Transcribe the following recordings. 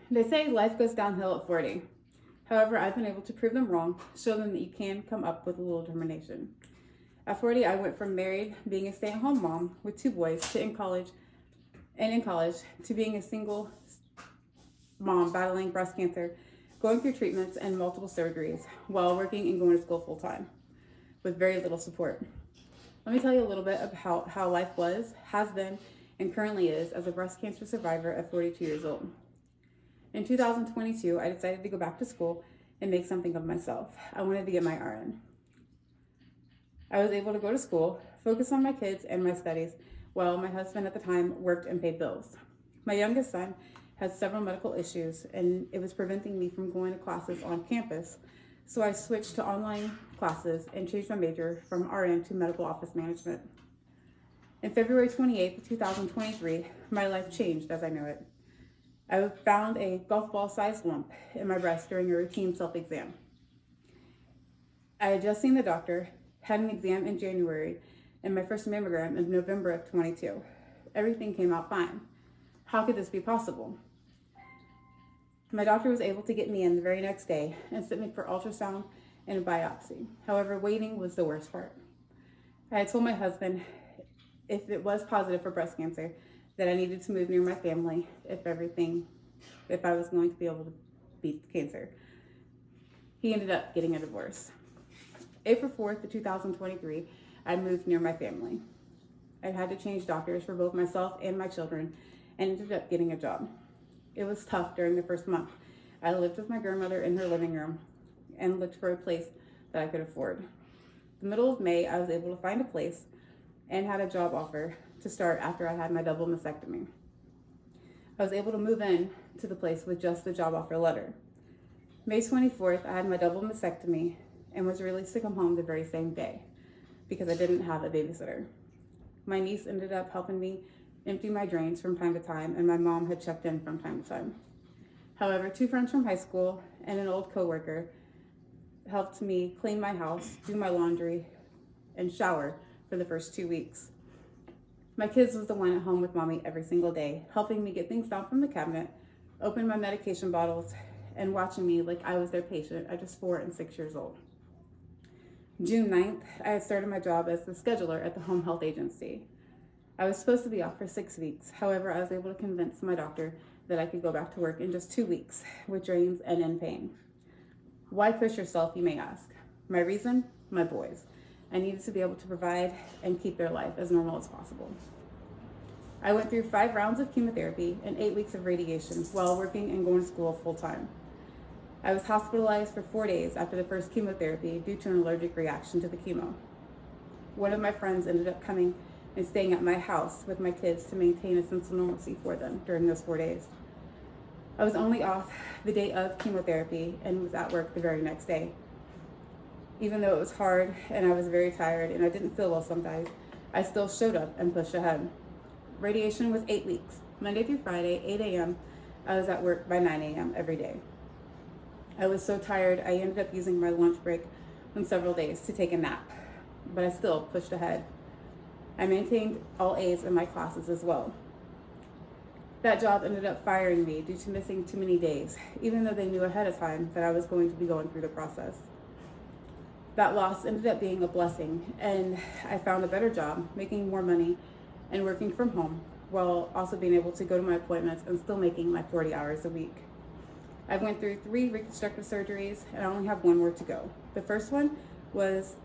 They say life goes downhill at 40. However, I've been able to prove them wrong, show them that you can come up with a little determination. At 40, I went from married, being a stay-at-home mom with 2 boys, to in college, to being a single mom battling breast cancer, going through treatments and multiple surgeries while working and going to school full-time with very little support. Let me tell you a little bit about how life was, has been, and currently is as a breast cancer survivor at 42 years old. In 2022, I decided to go back to school and make something of myself. I wanted to get my RN. I was able to go to school, focus on my kids and my studies, while my husband at the time worked and paid bills. My youngest son has several medical issues, and it was preventing me from going to classes on campus. So I switched to online classes and changed my major from RN to medical office management. In February 28th, 2023, my life changed as I know it. I found a golf ball sized lump in my breast during a routine self-exam. I had just seen the doctor, had an exam in January, and my first mammogram in November of 22. Everything came out fine. How could this be possible? My doctor was able to get me in the very next day and sent me for ultrasound and a biopsy. However, waiting was the worst part. I had told my husband if it was positive for breast cancer, that I needed to move near my family if I was going to be able to beat the cancer. He ended up getting a divorce. April 4th, 2023, I moved near my family. I had to change doctors for both myself and my children and ended up getting a job. It was tough during the first month. I lived with my grandmother in her living room and looked for a place that I could afford. The middle of May, I was able to find a place and had a job offer to start after I had my double mastectomy. I was able to move in to the place with just the job offer letter. May 24th, I had my double mastectomy and was released to come home the very same day because I didn't have a babysitter. My niece ended up helping me empty my drains from time to time, and my mom had checked in from time to time. However, 2 friends from high school and an old coworker helped me clean my house, do my laundry, and shower for the first 2 weeks. My kids was the one at home with mommy every single day, helping me get things down from the cabinet, open my medication bottles, and watching me like I was their patient at just 4 and 6 years old. June 9th, I had started my job as the scheduler at the home health agency. I was supposed to be off for 6 weeks. However, I was able to convince my doctor that I could go back to work in just 2 weeks with drains and in pain. Why push yourself, you may ask? My reason? My boys. I needed to be able to provide and keep their life as normal as possible. I went through 5 rounds of chemotherapy and 8 weeks of radiation while working and going to school full time. I was hospitalized for 4 days after the first chemotherapy due to an allergic reaction to the chemo. One of my friends ended up coming and staying at my house with my kids to maintain a sense of normalcy for them during those 4 days. I was only off the day of chemotherapy and was at work the very next day. Even though it was hard and I was very tired and I didn't feel well sometimes, I still showed up and pushed ahead. Radiation was 8 weeks, Monday through Friday, 8 a.m. I was at work by 9 a.m. every day. I was so tired, I ended up using my lunch break on several days to take a nap, but I still pushed ahead. I maintained all A's in my classes as well. That job ended up firing me due to missing too many days, even though they knew ahead of time that I was going to be going through the process. That loss ended up being a blessing, and I found a better job, making more money and working from home, while also being able to go to my appointments and still making my 40 hours a week. I went through 3 reconstructive surgeries, and I only have 1 more to go. The first one was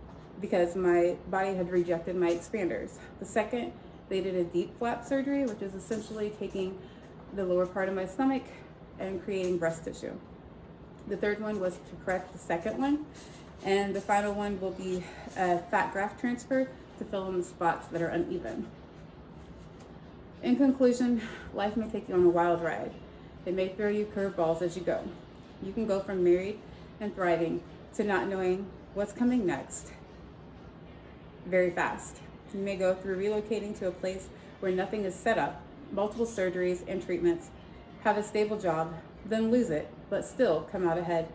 because my body had rejected my expanders. The second, they did a deep flap surgery, which is essentially taking the lower part of my stomach and creating breast tissue. The third one was to correct the second one, and the final one will be a fat graft transfer to fill in the spots that are uneven. In conclusion, life may take you on a wild ride. It may throw you curveballs as you go. You can go from married and thriving to not knowing what's coming next very fast. You may go through relocating to a place where nothing is set up, multiple surgeries and treatments, have a stable job, then lose it, but still come out ahead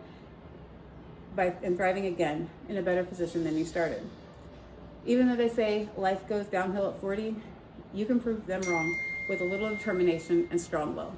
and thriving again in a better position than you started. Even though they say life goes downhill at 40, you can prove them wrong with a little determination and strong will.